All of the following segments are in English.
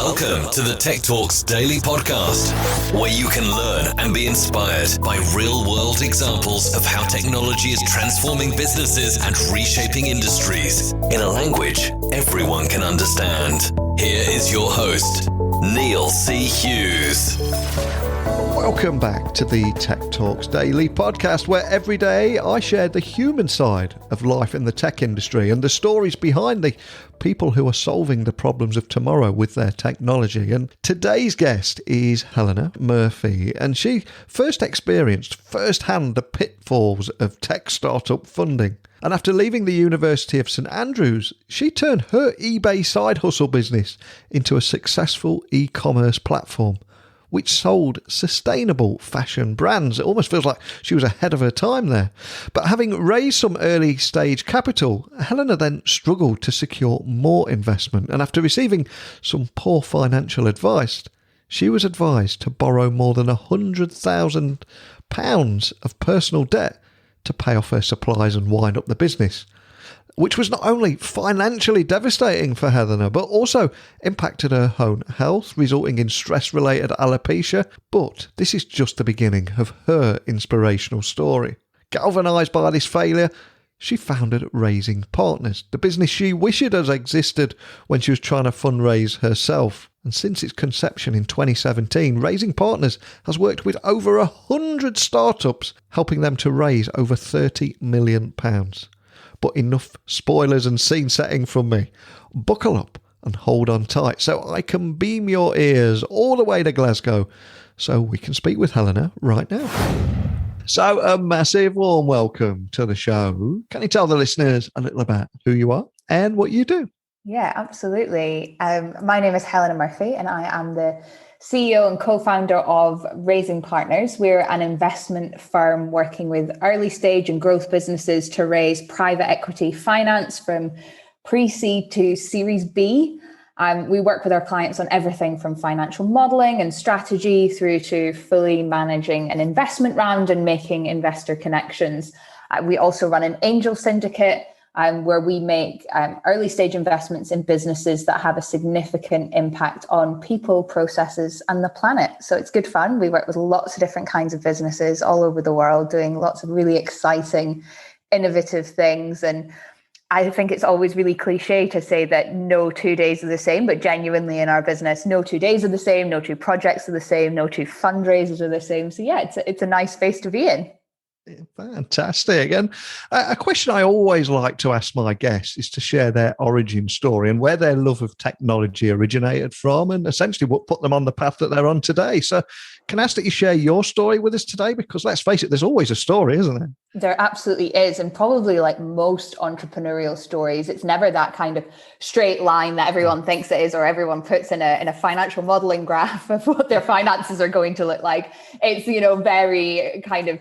Welcome to the Tech Talks Daily Podcast, where you can learn and be inspired by real-world examples of how technology is transforming businesses and reshaping industries in a language everyone can understand. Here is your host, Neil C. Hughes. Welcome back to the Tech Talks Daily Podcast, where every day I share the human side of life in the tech industry and the stories behind the people who are solving the problems of tomorrow with their technology. And today's guest is Helena Murphy, and she first experienced firsthand the pitfalls of tech startup funding. And after leaving the University of St Andrews, she turned her eBay side hustle business into a successful e-commerce platform which sold sustainable fashion brands. It almost feels like she was ahead of her time there. But having raised some early stage capital, Helena then struggled to secure more investment. And after receiving some poor financial advice, she was advised to borrow more than £100,000 of personal debt to pay off her supplies and wind up the business, which was not only financially devastating for Helena, but also impacted her own health, resulting in stress-related alopecia. But this is just the beginning of her inspirational story. Galvanised by this failure, she founded Raising Partners, the business she wished had existed when she was trying to fundraise herself. And since its conception in 2017, Raising Partners has worked with over 100 startups, helping them to raise over £30 million. But enough spoilers and scene setting from me. Buckle up and hold on tight so I can beam your ears all the way to Glasgow so we can speak with Helena right now. So a massive warm welcome to the show. Can you tell the listeners a little about who you are and what you do? Yeah, absolutely. My name is Helena Murphy and I am the CEO and co-founder of Raising Partners. We're an investment firm working with early stage and growth businesses to raise private equity finance from pre-seed to Series B. We work with our clients on everything from financial modeling and strategy through to fully managing an investment round and making investor connections. We also run an angel syndicate where we make early stage investments in businesses that have a significant impact on people, processes, and the planet. So it's good fun. We work with lots of different kinds of businesses all over the world, doing lots of really exciting, innovative things. And I think it's always really cliche to say that no 2 days are the same, but genuinely in our business, no 2 days are the same, no two projects are the same, no two fundraisers are the same. So yeah, it's a nice space to be in. Fantastic. And a question I always like to ask my guests is to share their origin story and where their love of technology originated from, and essentially what put them on the path that they're on today. So can I ask that you share your story with us today? Because let's face it, there's always a story, isn't there? There absolutely is. And probably like most entrepreneurial stories, it's never that kind of straight line that everyone thinks it is, or everyone puts in a financial modeling graph of what their finances are going to look like. It's, very kind of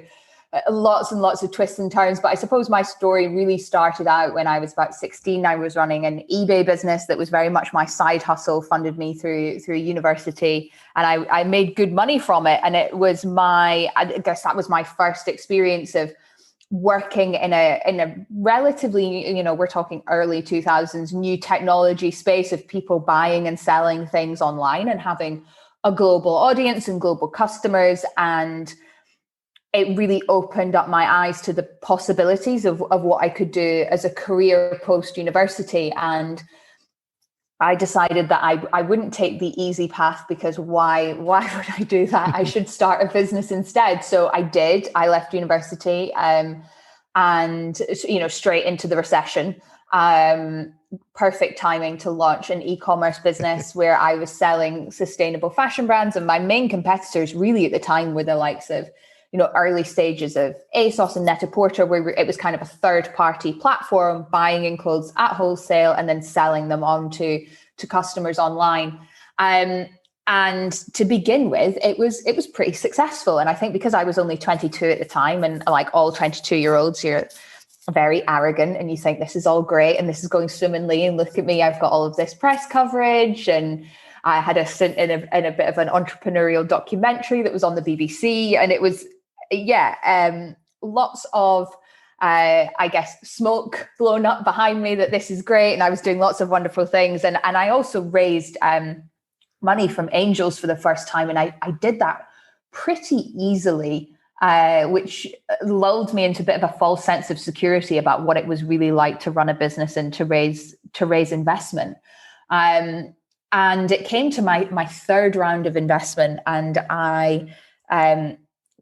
lots and lots of twists and turns. But I suppose my story really started out when I was about 16. I was running an eBay business that was very much my side hustle, funded me through university. And I made good money from it. And it was I guess that was my first experience of working in a relatively, we're talking early 2000s, new technology space of people buying and selling things online and having a global audience and global customers. And it really opened up my eyes to the possibilities of what I could do as a career post-university. And I decided that I wouldn't take the easy path, because why would I do that? I should start a business instead. So I did. I left university and straight into the recession. Perfect timing to launch an e-commerce business where I was selling sustainable fashion brands. And my main competitors really at the time were the likes of early stages of ASOS and Net-a-Porter, where it was kind of a third-party platform buying in clothes at wholesale and then selling them on to customers online. And to begin with, it was pretty successful. And I think because I was only 22 at the time, and like all 22-year-olds, you're very arrogant and you think this is all great and this is going swimmingly, and look at me, I've got all of this press coverage. And I had a stint in a bit of an entrepreneurial documentary that was on the BBC, and it was lots of, smoke blown up behind me that this is great. And I was doing lots of wonderful things. And I also raised money from angels for the first time. And I did that pretty easily, which lulled me into a bit of a false sense of security about what it was really like to run a business and to raise investment. And it came to my third round of investment, and I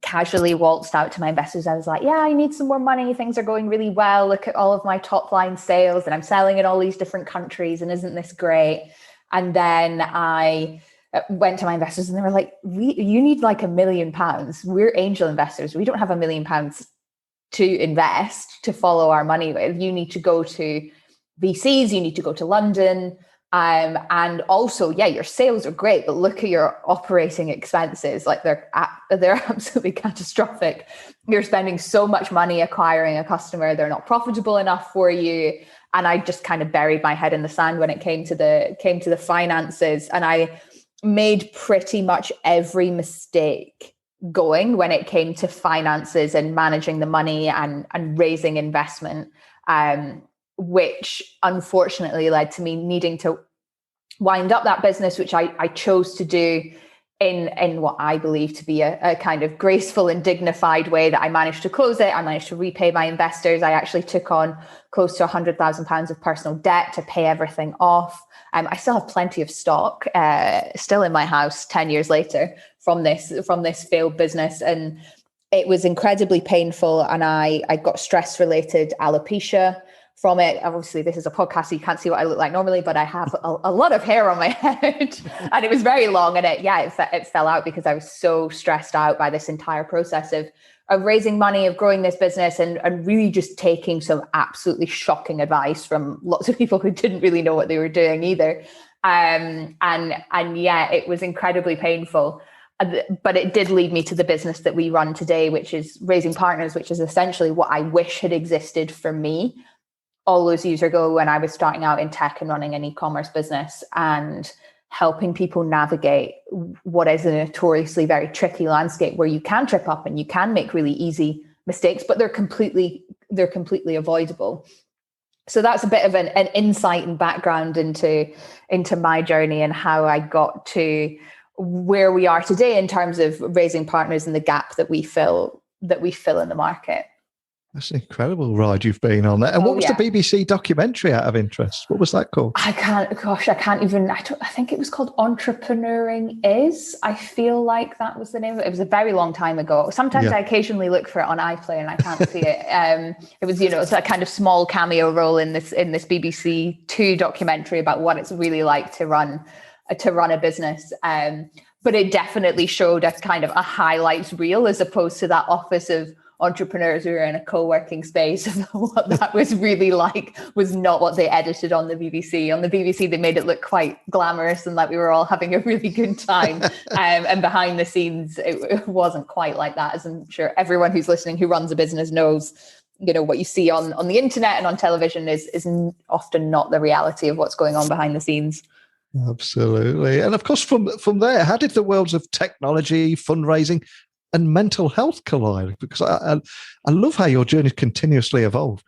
casually waltzed out to my investors. I was like, yeah, I need some more money. Things are going really well. Look at all of my top line sales, and I'm selling in all these different countries. And isn't this great? And then I went to my investors and they were like, you need like £1 million. We're angel investors. We don't have £1 million to invest, to follow our money with. You need to go to VCs. You need to go to London. And also, yeah, your sales are great, but look at your operating expenses. Like they're absolutely catastrophic. You're spending so much money acquiring a customer. They're not profitable enough for you. And I just kind of buried my head in the sand when it came to the finances. And I made pretty much every mistake going when it came to finances and managing the money and raising investment, which unfortunately led to me needing to wind up that business, which I chose to do in what I believe to be a kind of graceful and dignified way. That I managed to close it. I managed to repay my investors. I actually took on close to £100,000 of personal debt to pay everything off. I still have plenty of stock still in my house 10 years later from this failed business. And it was incredibly painful. And I got stress-related alopecia from it. Obviously, this is a podcast, so you can't see what I look like normally, but I have a lot of hair on my head and it was very long. And it fell out because I was so stressed out by this entire process of raising money, of growing this business, and really just taking some absolutely shocking advice from lots of people who didn't really know what they were doing either. And yeah, it was incredibly painful. But it did lead me to the business that we run today, which is Raising Partners, which is essentially what I wish had existed for me all those years ago when I was starting out in tech and running an e-commerce business and helping people navigate what is a notoriously very tricky landscape where you can trip up and you can make really easy mistakes, but they're completely avoidable. So that's a bit of an insight and background into my journey and how I got to where we are today in terms of Raising Partners and the gap that we fill in the market. That's an incredible ride you've been on there. And what was the BBC documentary, out of interest? What was that called? I think it was called Entrepreneuring Is. I feel like that was the name of it. It was a very long time ago. Sometimes I occasionally look for it on iPlayer and I can't see it. It was, it's a kind of small cameo role in this BBC Two documentary about what it's really like to run a business. But it definitely showed us kind of a highlights reel as opposed to that office of entrepreneurs who are in a co-working space. What that was really like was not what they edited on the BBC. On the BBC, they made it look quite glamorous and like we were all having a really good time. And behind the scenes, it wasn't quite like that, as I'm sure everyone who's listening who runs a business knows. What you see on the internet and on television is often not the reality of what's going on behind the scenes. Absolutely. And of course, from there, how did the worlds of technology, fundraising, and mental health collide? Because I love how your journey continuously evolved.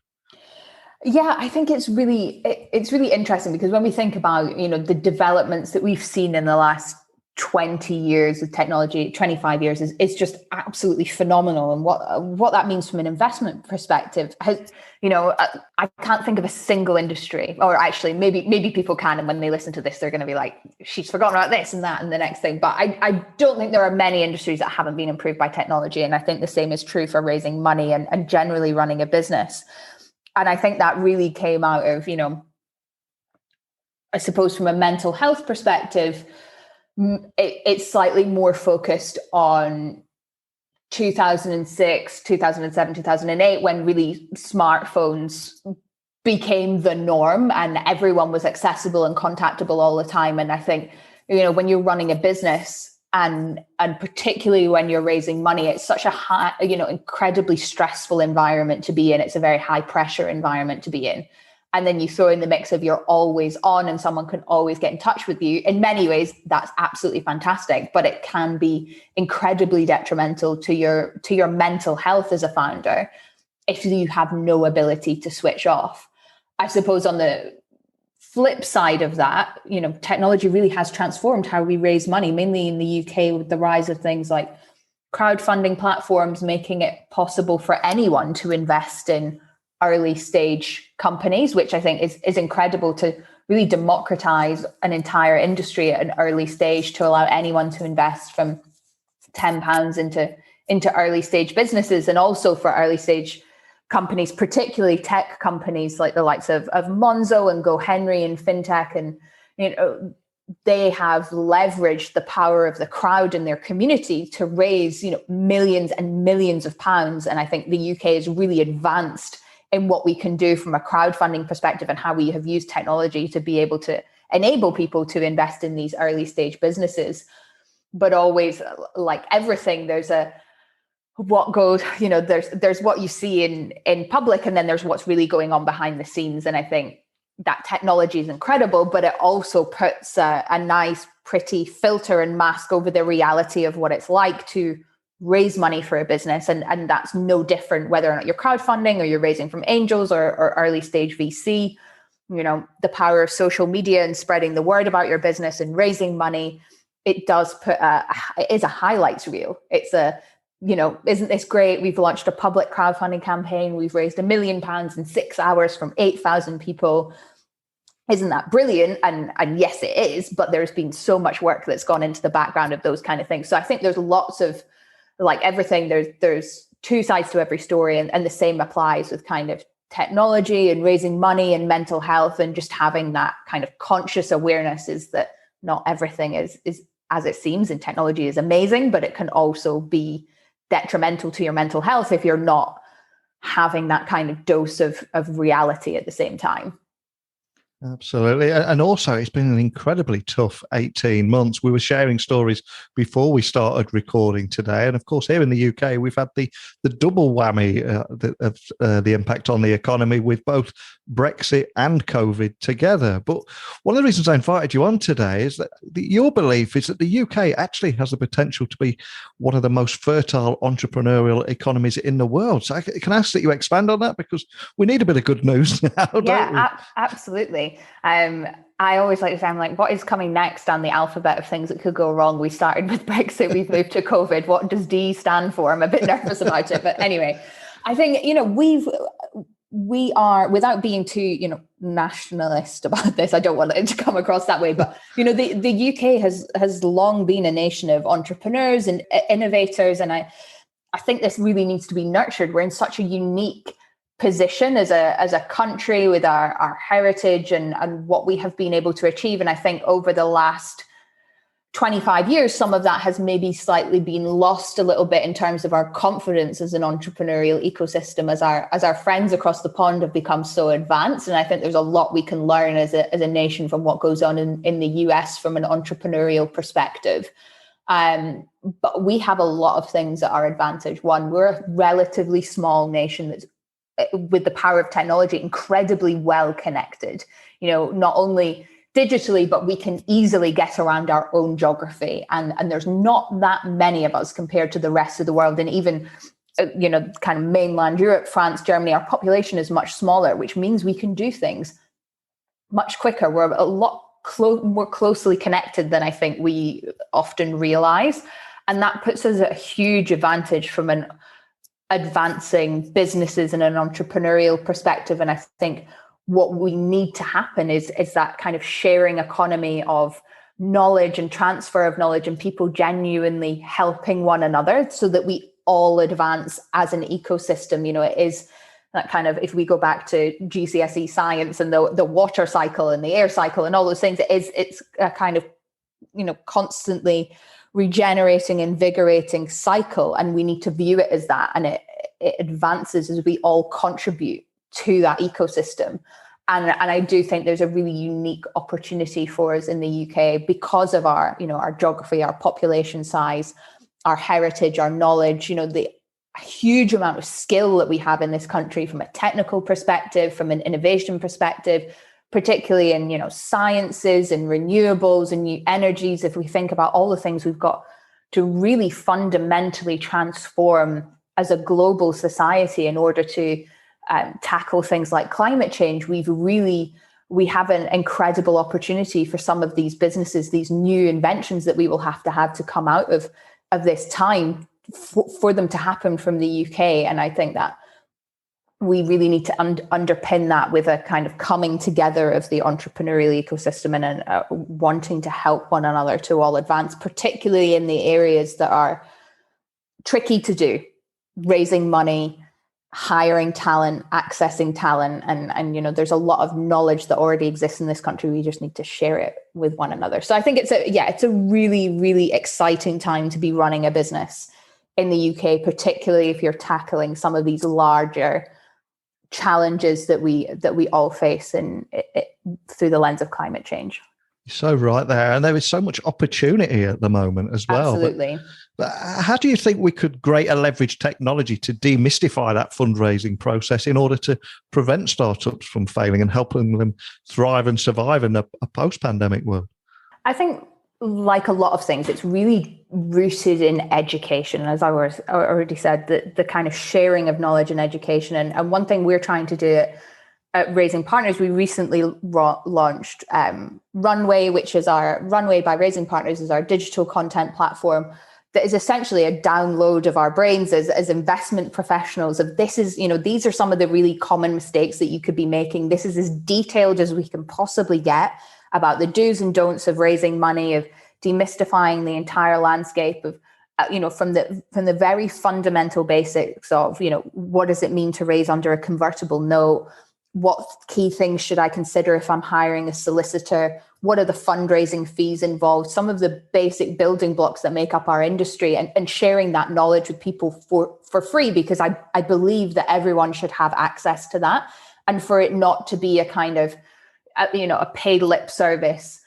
Yeah, I think it's really interesting because when we think about, the developments that we've seen in the last 20 years of technology, 25 years, it's just absolutely phenomenal. And what that means from an investment perspective has, I can't think of a single industry, or actually maybe people can. And when they listen to this, they're going to be like, she's forgotten about this and that and the next thing. But I don't think there are many industries that haven't been improved by technology. And I think the same is true for raising money and generally running a business. And I think that really came out of, I suppose from a mental health perspective, it's slightly more focused on 2006, 2007, 2008, when really smartphones became the norm and everyone was accessible and contactable all the time. And I think, when you're running a business and particularly when you're raising money, it's such a high, incredibly stressful environment to be in. It's a very high pressure environment to be in. And then you throw in the mix of you're always on and someone can always get in touch with you. In many ways, that's absolutely fantastic, but it can be incredibly detrimental to your mental health as a founder if you have no ability to switch off. I suppose on the flip side of that, technology really has transformed how we raise money, mainly in the UK, with the rise of things like crowdfunding platforms, making it possible for anyone to invest in early stage companies, which I think is incredible, to really democratize an entire industry at an early stage, to allow anyone to invest from £10 into early stage businesses, and also for early stage companies, particularly tech companies like the likes of Monzo and GoHenry and fintech. And they have leveraged the power of the crowd in their community to raise millions and millions of pounds. And I think the UK is really advanced in what we can do from a crowdfunding perspective, and how we have used technology to be able to enable people to invest in these early stage businesses. But always, like everything, there's what goes, there's what you see in public, and then there's what's really going on behind the scenes. And I think that technology is incredible, but it also puts a nice, pretty filter and mask over the reality of what it's like to raise money for a business. And that's no different whether or not you're crowdfunding or you're raising from angels or early stage VC. The power of social media and spreading the word about your business and raising money, it does it is a highlights reel. It's isn't this great? We've launched a public crowdfunding campaign. We've raised £1 million in 6 hours from 8,000 people. Isn't that brilliant? And yes, it is, but there's been so much work that's gone into the background of those kind of things. So I think there's lots of, like everything, there's two sides to every story, and the same applies with kind of technology and raising money and mental health, and just having that kind of conscious awareness is that not everything is as it seems, and technology is amazing, but it can also be detrimental to your mental health if you're not having that kind of dose of reality at the same time. Absolutely. And also, it's been an incredibly tough 18 months. We were sharing stories before we started recording today. And of course, here in the UK, we've had the double whammy of the impact on the economy with both Brexit and COVID together. But one of the reasons I invited you on today is that your belief is that the UK actually has the potential to be one of the most fertile entrepreneurial economies in the world. So I can ask that you expand on that, because we need a bit of good news now, don't we? Absolutely. I always like to say, I'm like, what is coming next on the alphabet of things that could go wrong? We started with Brexit, we've moved to COVID. What does D stand for? I'm a bit nervous about it. But anyway, I think, we are, without being too, nationalist about this, I don't want it to come across that way, but, the UK has long been a nation of entrepreneurs and innovators. And I think this really needs to be nurtured. We're in such a unique position as a country with our heritage and what we have been able to achieve. And I think over the last 25 years, some of that has maybe slightly been lost a little bit in terms of our confidence as an entrepreneurial ecosystem, as our friends across the pond have become so advanced. And I think there's a lot we can learn as a nation from what goes on in the US from an entrepreneurial perspective. But we have a lot of things at our advantage. One, we're a relatively small nation that's, with the power of technology, incredibly well connected, not only digitally, but we can easily get around our own geography. And there's not that many of us compared to the rest of the world. And even, kind of mainland Europe, France, Germany, our population is much smaller, which means we can do things much quicker. We're a lot more closely connected than I think we often realize. And that puts us at a huge advantage from an advancing businesses and an entrepreneurial perspective. And I think what we need to happen is that kind of sharing economy of knowledge and transfer of knowledge, and people genuinely helping one another so that we all advance as an ecosystem. It is that kind of, if we go back to GCSE science and the water cycle and the air cycle and all those things, it's a kind of, constantly regenerating, invigorating cycle. And we need to view it as that. And it advances as we all contribute to that ecosystem. And I do think there's a really unique opportunity for us in the UK because of our, our geography, our population size, our heritage, our knowledge, the huge amount of skill that we have in this country from a technical perspective, from an innovation perspective, particularly in, sciences and renewables and new energies. If we think about all the things we've got to really fundamentally transform as a global society in order to tackle things like climate change, we've really we have an incredible opportunity for some of these businesses, these new inventions that we will have to come out of this time for them to happen from the UK. And I think that we really need to underpin that with a kind of coming together of the entrepreneurial ecosystem and wanting to help one another to all advance, particularly in the areas that are tricky to do, raising money, hiring talent, accessing talent. And you know, there's a lot of knowledge that already exists in this country. We just need to share it with one another. So I think it's a really, really exciting time to be running a business in the UK, particularly if you're tackling some of these larger challenges that we all face through the lens of climate change. You're so right there. And there is so much opportunity at the moment as well. Absolutely. But how do you think we could greater leverage technology to demystify that fundraising process in order to prevent startups from failing and helping them thrive and survive in a post-pandemic world? I think, like a lot of things, it's really rooted in education. As I already said, the kind of sharing of knowledge and education. And one thing we're trying to do at Raising Partners, we recently launched Runway, which is our Runway by Raising Partners, is our digital content platform that is essentially a download of our brains as investment professionals of these are some of the really common mistakes that you could be making. This is as detailed as we can possibly get about the do's and don'ts of raising money, of demystifying the entire landscape of, from the very fundamental basics of, what does it mean to raise under a convertible note? What key things should I consider if I'm hiring a solicitor? What are the fundraising fees involved? Some of the basic building blocks that make up our industry, and sharing that knowledge with people for free, because I believe that everyone should have access to that, and for it not to be a kind of, a paid lip service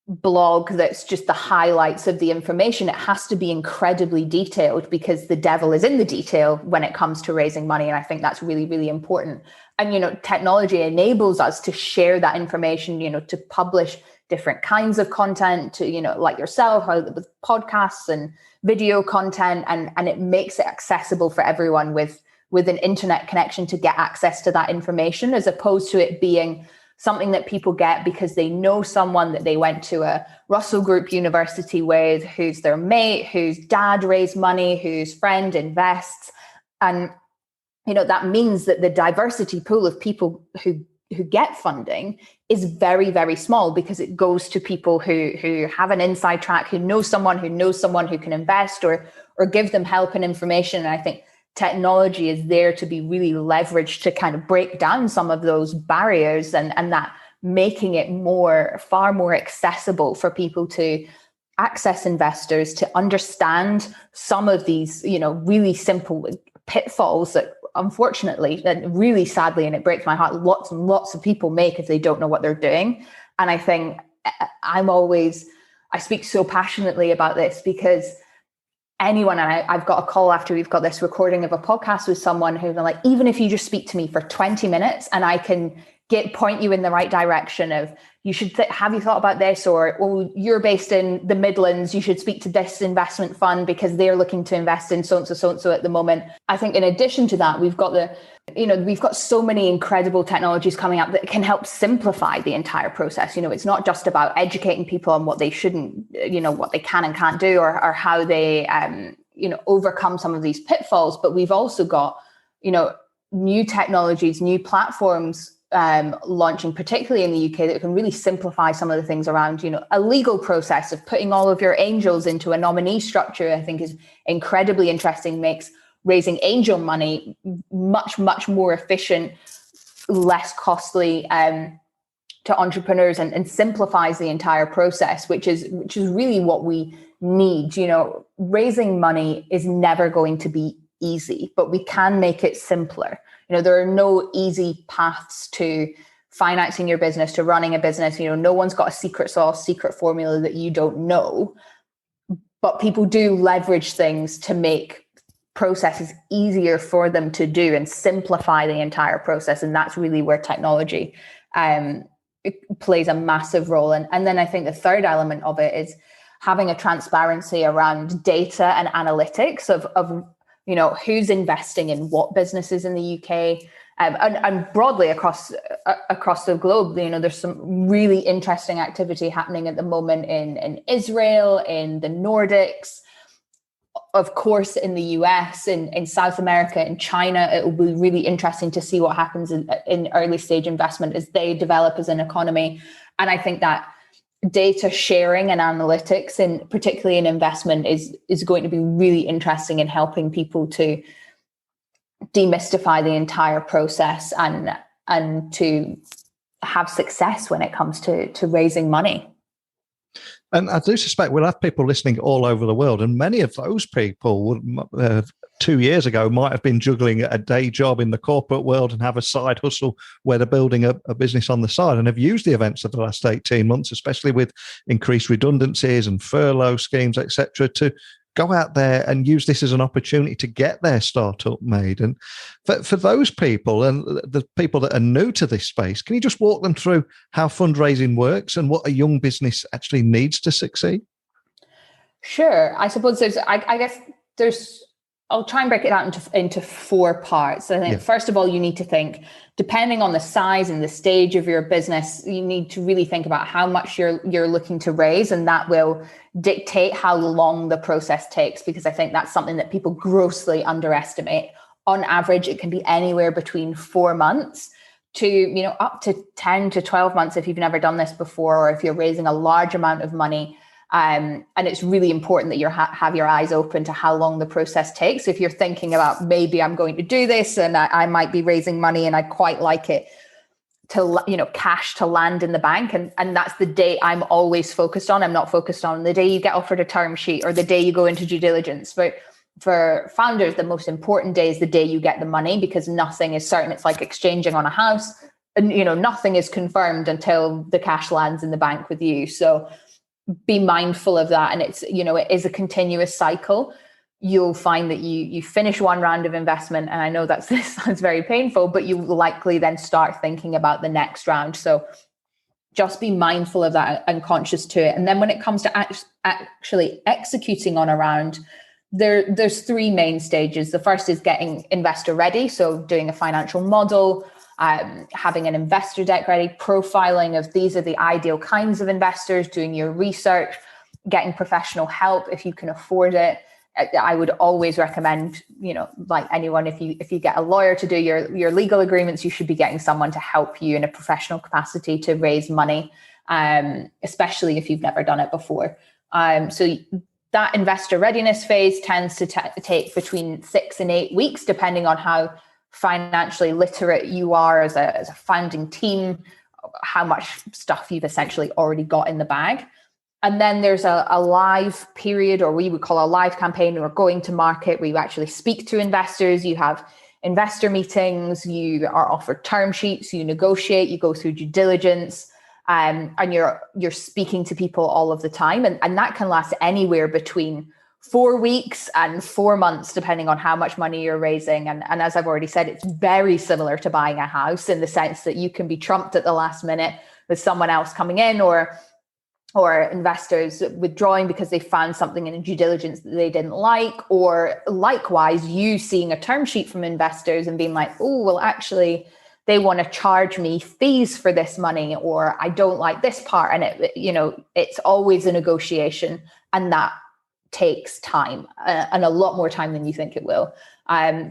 blog that's just the highlights of the information. It has to be incredibly detailed, because the devil is in the detail when it comes to raising money. And I think that's really, really important. And, technology enables us to share that information, to publish different kinds of content, to, like yourself, with podcasts and video content, and it makes it accessible for everyone with an internet connection to get access to that information, as opposed to it being something that people get because they know someone that they went to a Russell Group university with, who's their mate, whose dad raised money, whose friend invests. And, that means that the diversity pool of people who get funding is very, very small, because it goes to people who have an inside track, who knows someone who can invest or give them help and information. And I think technology is there to be really leveraged to kind of break down some of those barriers, and that making it far more accessible for people to access investors, to understand some of these, really simple pitfalls that, unfortunately, and really sadly, and it breaks my heart, lots and lots of people make if they don't know what they're doing. And I think I speak so passionately about this because anyone, and I've got a call after we've got this recording of a podcast with someone who's like, even if you just speak to me for 20 minutes and I can point you in the right direction of, you should have you thought about this, or, oh, you're based in the Midlands, you should speak to this investment fund because they're looking to invest in so and so at the moment. I think in addition to that, we've got we've got so many incredible technologies coming up that can help simplify the entire process. It's not just about educating people on what they shouldn't, what they can and can't do, or how they, overcome some of these pitfalls. But we've also got, new technologies, new platforms launching, particularly in the UK, that can really simplify some of the things around, a legal process of putting all of your angels into a nominee structure. I think is incredibly interesting, makes raising angel money much, much more efficient, less costly to entrepreneurs, and simplifies the entire process, which is really what we need. Raising money is never going to be easy, but we can make it simpler. There are no easy paths to financing your business, to running a business. No one's got a secret sauce, secret formula that you don't know, but people do leverage things to make processes easier for them to do and simplify the entire process. And that's really where technology it plays a massive role. And then I think the third element of it is having a transparency around data and analytics of who's investing in what businesses in the UK, and broadly across the globe. There's some really interesting activity happening at the moment in Israel, in the Nordics, of course, in the US, in South America, in China. It will be really interesting to see what happens in early stage investment as they develop as an economy. And I think that data sharing and analytics, and particularly in investment, is going to be really interesting in helping people to demystify the entire process and to have success when it comes to raising money. And I do suspect we'll have people listening all over the world, and many of those people 2 years ago might have been juggling a day job in the corporate world and have a side hustle where they're building a business on the side, and have used the events of the last 18 months, especially with increased redundancies and furlough schemes, etc., to go out there and use this as an opportunity to get their startup made. And for those people and the people that are new to this space, can you just walk them through how fundraising works and what a young business actually needs to succeed? Sure. I suppose I'll try and break it out into 4 parts. I think, first of all, you need to think, depending on the size and the stage of your business, you need to really think about how much you're looking to raise, and that will dictate how long the process takes, because I think that's something that people grossly underestimate. On average, it can be anywhere between 4 months to, up to 10 to 12 months if you've never done this before, or if you're raising a large amount of money. And it's really important that you have your eyes open to how long the process takes. If you're thinking about, maybe I'm going to do this and I might be raising money and I'd quite like it to, cash to land in the bank. And that's the day I'm always focused on. I'm not focused on the day you get offered a term sheet or the day you go into due diligence. But for founders, the most important day is the day you get the money, because nothing is certain. It's like exchanging on a house, and nothing is confirmed until the cash lands in the bank with you. So be mindful of that. And it's, it is a continuous cycle. You'll find that you finish one round of investment, and I know this sounds very painful, but you likely then start thinking about the next round. So just be mindful of that and conscious to it. And then when it comes to actually executing on a round, there's 3 main stages. The first is getting investor ready. So doing a financial model, having an investor deck ready, profiling of these are the ideal kinds of investors, doing your research, getting professional help if you can afford it. I would always recommend, like anyone, if you get a lawyer to do your legal agreements, you should be getting someone to help you in a professional capacity to raise money, especially if you've never done it before. So that investor readiness phase tends to take between 6 and 8 weeks, depending on how financially literate you are as a founding team, how much stuff you've essentially already got in the bag. And then there's a live period, or we would call a live campaign, or going to market, where you actually speak to investors. You have investor meetings, you are offered term sheets, you negotiate, you go through due diligence, and you're speaking to people all of the time. And that can last anywhere between 4 weeks and 4 months, depending on how much money you're raising. And as I've already said, it's very similar to buying a house, in the sense that you can be trumped at the last minute with someone else coming in, or investors withdrawing because they found something in a due diligence that they didn't like, or likewise, you seeing a term sheet from investors and being like, oh, well, actually, they want to charge me fees for this money, or I don't like this part. And it's always a negotiation, and that takes time, and a lot more time than you think it will.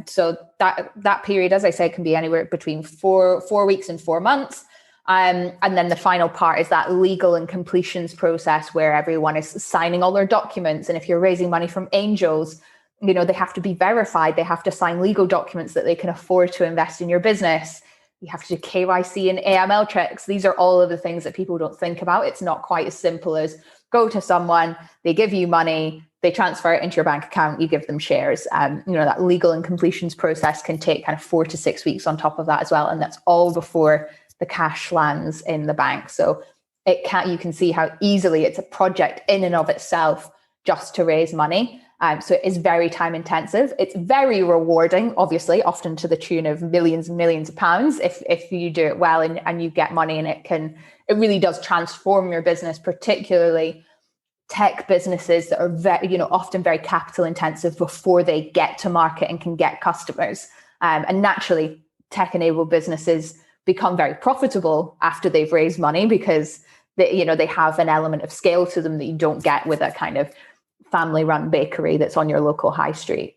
So that period, as I said, can be anywhere between 4 weeks and 4 months. And then the final part is that legal and completions process, where everyone is signing all their documents. And if you're raising money from angels, they have to be verified. They have to sign legal documents that they can afford to invest in your business. You have to do KYC and AML checks. These are all of the things that people don't think about. It's not quite as simple as go to someone, they give you money, they transfer it into your bank account, you give them shares. That legal and completions process can take kind of 4 to 6 weeks on top of that as well. And that's all before the cash lands in the bank. So you can see how easily it's a project in and of itself just to raise money. So it is very time intensive. It's very rewarding, obviously, often to the tune of millions and millions of pounds if you do it well and you get money, and it really does transform your business, particularly tech businesses that are very, often very capital intensive before they get to market and can get customers. And naturally, tech-enabled businesses become very profitable after they've raised money, because they have an element of scale to them that you don't get with a kind of family-run bakery that's on your local high street.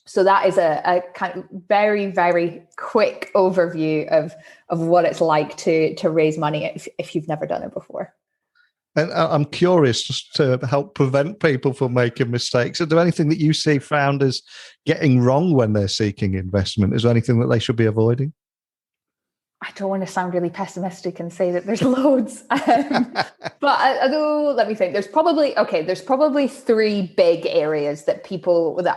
So that is a kind of very, very quick overview of what it's like to raise money if you've never done it before. And I'm curious, just to help prevent people from making mistakes, is there anything that you see founders getting wrong when they're seeking investment? Is there anything that they should be avoiding? I don't want to sound really pessimistic and say that there's loads, but let me think. There's probably three big areas that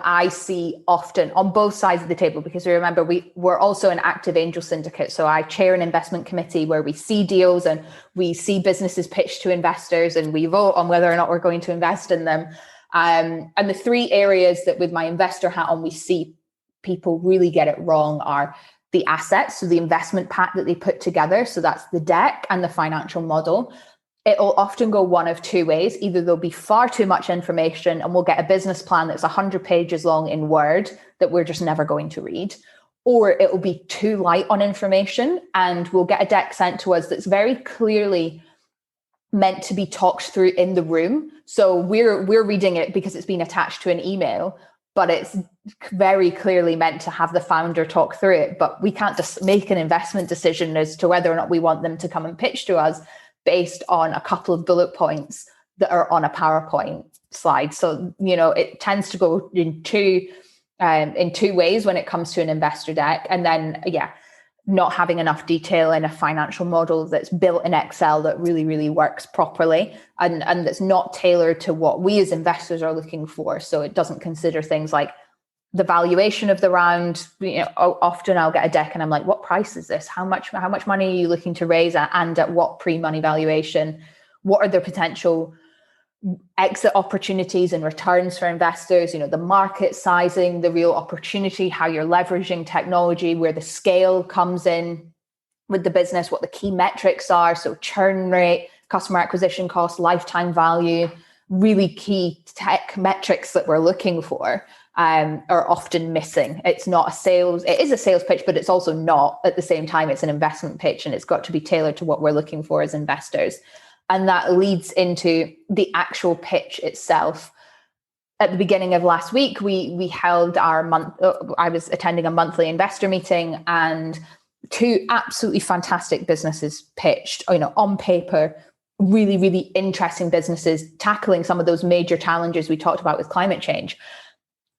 I see often on both sides of the table, because remember, we're also an active angel syndicate. So I chair an investment committee where we see deals and we see businesses pitched to investors, and we vote on whether or not we're going to invest in them. And the three areas that, with my investor hat on, we see people really get it wrong are the assets, so the investment pack that they put together. So that's the deck and the financial model. It'll often go one of two ways. Either there'll be far too much information and we'll get a business plan that's 100 pages long in Word that we're just never going to read, or it'll be too light on information and we'll get a deck sent to us that's very clearly meant to be talked through in the room. So we're reading it because it's been attached to an email, but it's very clearly meant to have the founder talk through it. But we can't just make an investment decision as to whether or not we want them to come and pitch to us based on a couple of bullet points that are on a PowerPoint slide. So, it tends to go in two ways when it comes to an investor deck. And then, not having enough detail in a financial model that's built in Excel that really, really works properly and that's not tailored to what we as investors are looking for. So it doesn't consider things like the valuation of the round. Often I'll get a deck and I'm like, what price is this? How much money are you looking to raise and at what pre-money valuation? What are the potential exit opportunities and returns for investors, the market sizing, the real opportunity, how you're leveraging technology, where the scale comes in with the business, what the key metrics are. So churn rate, customer acquisition cost, lifetime value, really key tech metrics that we're looking for are often missing. It is a sales pitch, but it's also not at the same time. It's an investment pitch and it's got to be tailored to what we're looking for as investors. And that leads into the actual pitch itself. At the beginning of last week, we held our month. I was attending a monthly investor meeting, and two absolutely fantastic businesses pitched. On paper, really, really interesting businesses tackling some of those major challenges we talked about with climate change.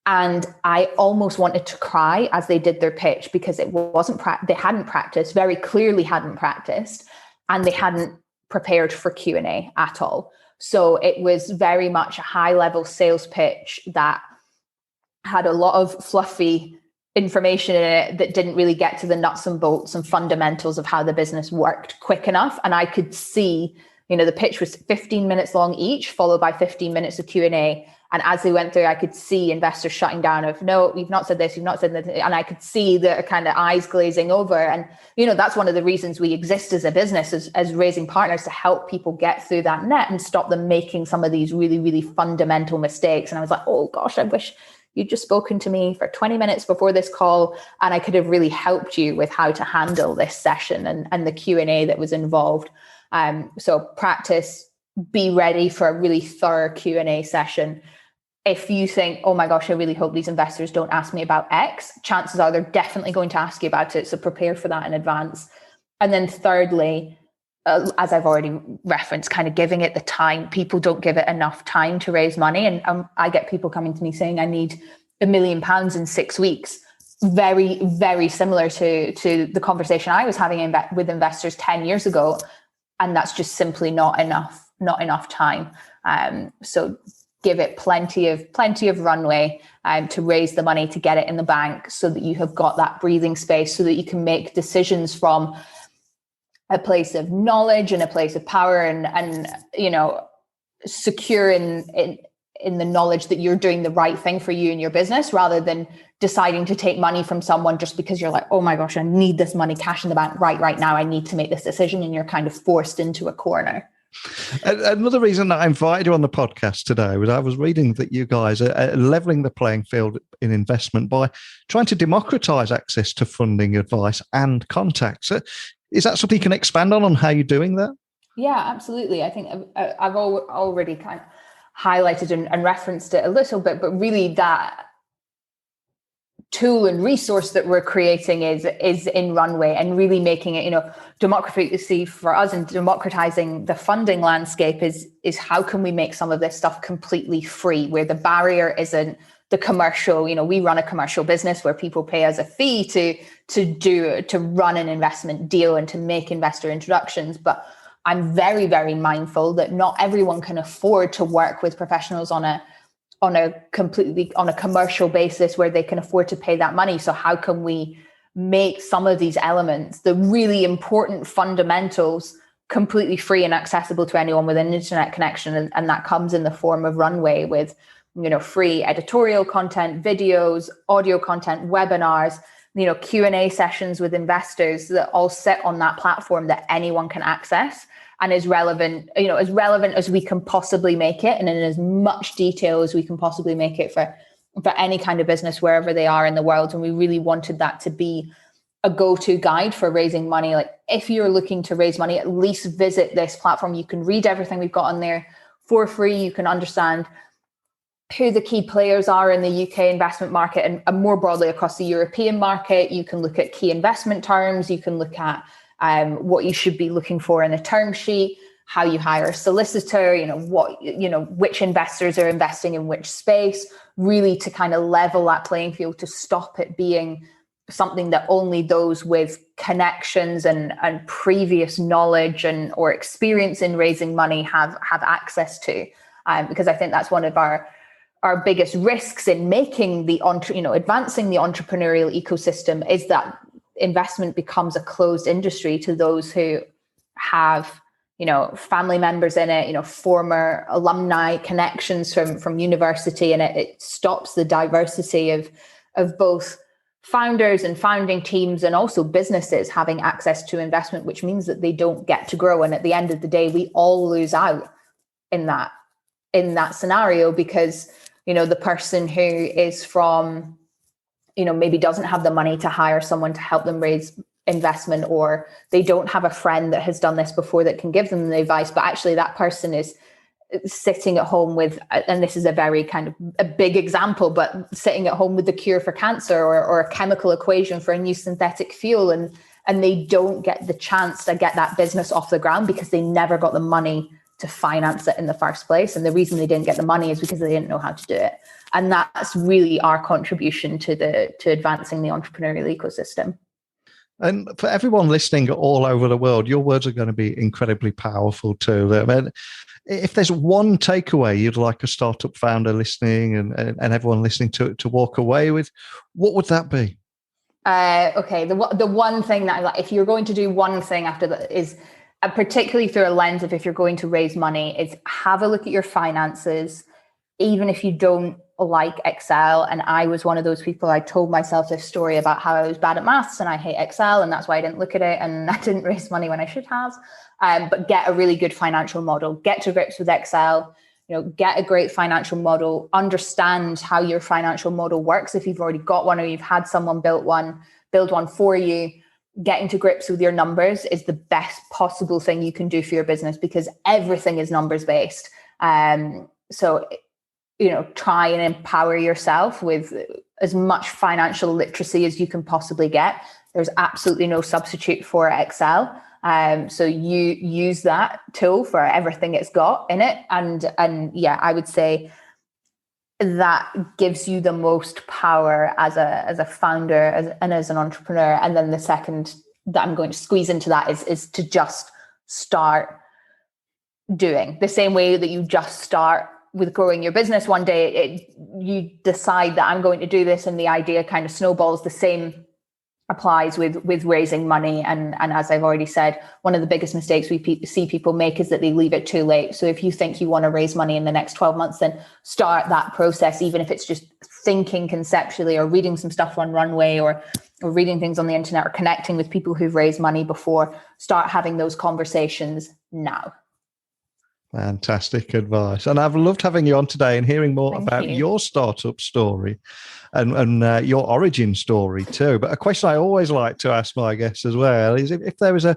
And I almost wanted to cry as they did their pitch, because they hadn't practiced, very clearly hadn't practiced, and they hadn't prepared for Q&A at all. So it was very much a high level sales pitch that had a lot of fluffy information in it that didn't really get to the nuts and bolts and fundamentals of how the business worked quick enough. And I could see, the pitch was 15 minutes long each, followed by 15 minutes of Q&A. And as they went through, I could see investors shutting down of, no, you've not said this, you've not said that. And I could see the kind of eyes glazing over. And, that's one of the reasons we exist as a business, as raising partners, to help people get through that net and stop them making some of these really, really fundamental mistakes. And I was like, oh gosh, I wish you'd just spoken to me for 20 minutes before this call, and I could have really helped you with how to handle this session and the Q&A that was involved. So practice, be ready for a really thorough Q&A session. If you think, oh my gosh, I really hope these investors don't ask me about X, chances are they're definitely going to ask you about it. So prepare for that in advance. And then thirdly, as I've already referenced, kind of giving it the time. People don't give it enough time to raise money. And I get people coming to me saying, I need £1 million in 6 weeks. Very, very similar to the conversation I was having with investors 10 years ago. And that's just simply not enough time. So give it plenty of runway to raise the money, to get it in the bank, so that you have got that breathing space, so that you can make decisions from a place of knowledge and a place of power and secure in the knowledge that you're doing the right thing for you and your business, rather than deciding to take money from someone just because you're like, oh my gosh, I need this money cash in the bank right now. I need to make this decision. And you're kind of forced into a corner. Another reason that I invited you on the podcast today was I was reading that you guys are leveling the playing field in investment by trying to democratize access to funding, advice, and contacts. Is that something you can expand on how you're doing that? Yeah, absolutely. I think I've already kind of highlighted and referenced it a little bit, but really that tool and resource that we're creating is in Runway, and really making it, democracy for us, and democratizing the funding landscape is how can we make some of this stuff completely free, where the barrier isn't the commercial. We run a commercial business where people pay us a fee to run an investment deal and to make investor introductions. But I'm very, very mindful that not everyone can afford to work with professionals on a commercial basis where they can afford to pay that money. So how can we make some of these elements, the really important fundamentals, completely free and accessible to anyone with an internet connection? And that comes in the form of Runway with, free editorial content, videos, audio content, webinars, Q&A sessions with investors that all sit on that platform that anyone can access, and is relevant, as relevant as we can possibly make it, and in as much detail as we can possibly make it for any kind of business wherever they are in the world. And we really wanted that to be a go-to guide for raising money. Like, if you're looking to raise money, at least visit this platform. You can read everything we've got on there for free. You can understand who the key players are in the UK investment market, and more broadly across the European market. You can look at key investment terms. You can look at what you should be looking for in a term sheet, how you hire a solicitor, which investors are investing in which space, really to kind of level that playing field, to stop it being something that only those with connections and previous knowledge or experience in raising money have access to. Because I think that's one of our biggest risks in making advancing the entrepreneurial ecosystem, is that investment becomes a closed industry to those who have, family members in it, former alumni connections from university, and it stops the diversity of both founders and founding teams, and also businesses having access to investment, which means that they don't get to grow. And at the end of the day, we all lose out in that scenario, because, the person who is from, maybe doesn't have the money to hire someone to help them raise investment, or they don't have a friend that has done this before that can give them the advice, but actually that person is sitting at home with, and this is a very kind of a big example, but sitting at home with the cure for cancer or a chemical equation for a new synthetic fuel, and they don't get the chance to get that business off the ground because they never got the money to finance it in the first place. And the reason they didn't get the money is because they didn't know how to do it. And that's really our contribution to advancing the entrepreneurial ecosystem. And for everyone listening all over the world, your words are going to be incredibly powerful too. I mean, if there's one takeaway you'd like a startup founder listening and everyone listening to walk away with, what would that be? Okay, the one thing that, if you're going to do one thing after that, is particularly through a lens of if you're going to raise money, is have a look at your finances, even if you don't like Excel. And I was one of those people. I told myself this story about how I was bad at maths and I hate Excel, and that's why I didn't look at it and I didn't raise money when I should have. But get a really good financial model, get to grips with Excel, get a great financial model, understand how your financial model works. If you've already got one or you've had someone build one for you, getting to grips with your numbers is the best possible thing you can do for your business, because everything is numbers based. So try and empower yourself with as much financial literacy as you can possibly get. There's absolutely no substitute for Excel. So you use that tool for everything it's got in it. And yeah, I would say that gives you the most power as a founder and as an entrepreneur. And then the second that I'm going to squeeze into that is to just start doing the same way that you just start with growing your business. One day you decide that I'm going to do this, and the idea kind of snowballs. The same applies with raising money. And as I've already said, one of the biggest mistakes we see people make is that they leave it too late. So if you think you want to raise money in the next 12 months, then start that process, even if it's just thinking conceptually or reading some stuff on Runway or reading things on the internet or connecting with people who've raised money before. Start having those conversations now. Fantastic advice. And I've loved having you on today and hearing more about your startup story and your origin story too. But a question I always like to ask my guests as well is if there was a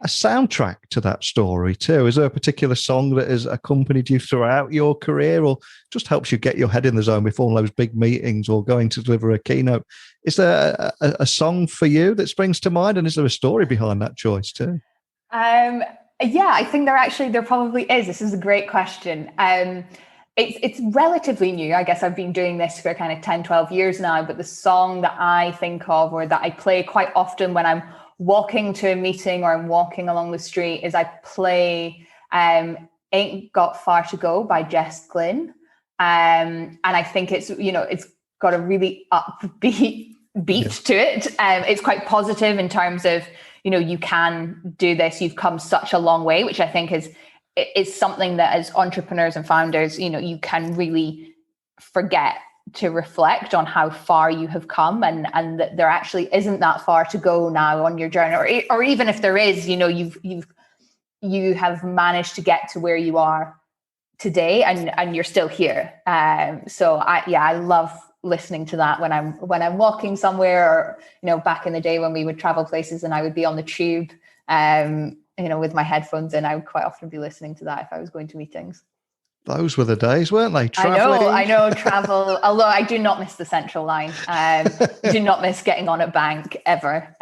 soundtrack to that story too. Is there a particular song that has accompanied you throughout your career or just helps you get your head in the zone before those big meetings or going to deliver a keynote? Is there a song for you that springs to mind? And is there a story behind that choice too? Yeah, I think there probably is. This is a great question. It's relatively new. I guess I've been doing this for kind of 10, 12 years now, but the song that I think of or that I play quite often when I'm walking to a meeting or I'm walking along the street is I play Ain't Got Far to Go by Jess Glynn. And I think it's got a really upbeat beat to it. It's quite positive in terms of, you can do this. You've come such a long way, which I think is something that as entrepreneurs and founders, you can really forget to reflect on how far you have come and that there actually isn't that far to go now on your journey, or even if there is, you have managed to get to where you are today and you're still here. So I love listening to that when I'm walking somewhere, or back in the day when we would travel places and I would be on the tube with my headphones in, I would quite often be listening to that if I was going to meetings. Those were the days, weren't they? Traveling. I know, travel. Although I do not miss the Central Line. Do not miss getting on a bank ever.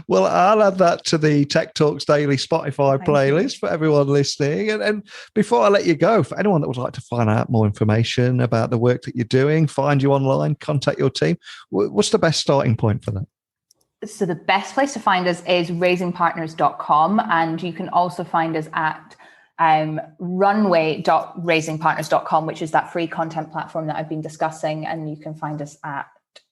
Well, I'll add that to the Tech Talks Daily Spotify playlist for everyone listening. And before I let you go, for anyone that would like to find out more information about the work that you're doing, find you online, contact your team, what's the best starting point for that? So the best place to find us is raisingpartners.com. And you can also find us at runway.raisingpartners.com, which is that free content platform that I've been discussing. And you can find us at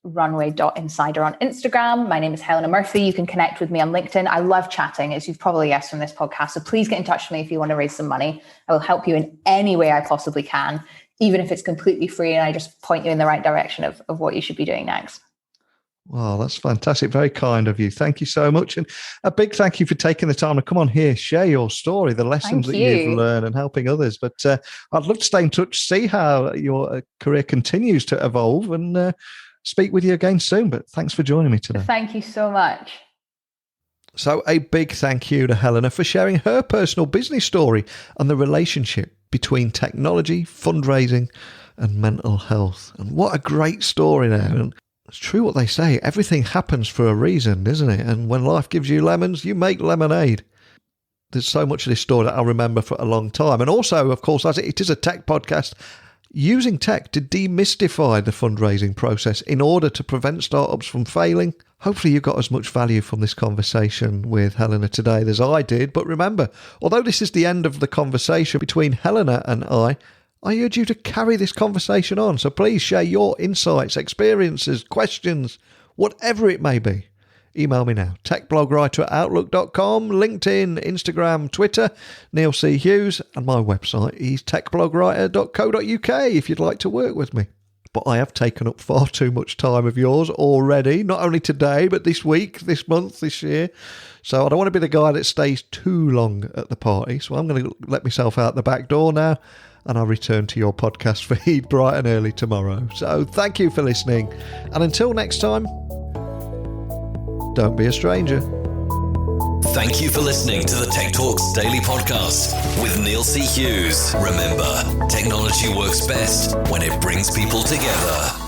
runway.insider on Instagram. My name is Helena Murphy. You can connect with me on LinkedIn. I love chatting, as you've probably guessed from this podcast. So please get in touch with me if you want to raise some money. I will help you in any way I possibly can, even if it's completely free and I just point you in the right direction of what you should be doing next. Wow, that's fantastic. Very kind of you. Thank you so much. And a big thank you for taking the time to come on here, share your story, the lessons that you've learned and helping others. But I'd love to stay in touch, see how your career continues to evolve and speak with you again soon. But thanks for joining me today. Thank you so much. So a big thank you to Helena for sharing her personal business story and the relationship between technology, fundraising and mental health. And what a great story there. And it's true what they say. Everything happens for a reason, isn't it? And when life gives you lemons, you make lemonade. There's so much of this story that I'll remember for a long time. And also, of course, as it is a tech podcast, using tech to demystify the fundraising process in order to prevent startups from failing. Hopefully you got as much value from this conversation with Helena today as I did. But remember, although this is the end of the conversation between Helena and I urge you to carry this conversation on. So please share your insights, experiences, questions, whatever it may be. Email me now, techblogwriter@outlook.com, LinkedIn, Instagram, Twitter, Neil C. Hughes, and my website is techblogwriter.co.uk if you'd like to work with me. But I have taken up far too much time of yours already, not only today, but this week, this month, this year. So I don't want to be the guy that stays too long at the party. So I'm going to let myself out the back door now. And I'll return to your podcast feed bright and early tomorrow. So thank you for listening. And until next time, don't be a stranger. Thank you for listening to the Tech Talks Daily Podcast with Neil C. Hughes. Remember, technology works best when it brings people together.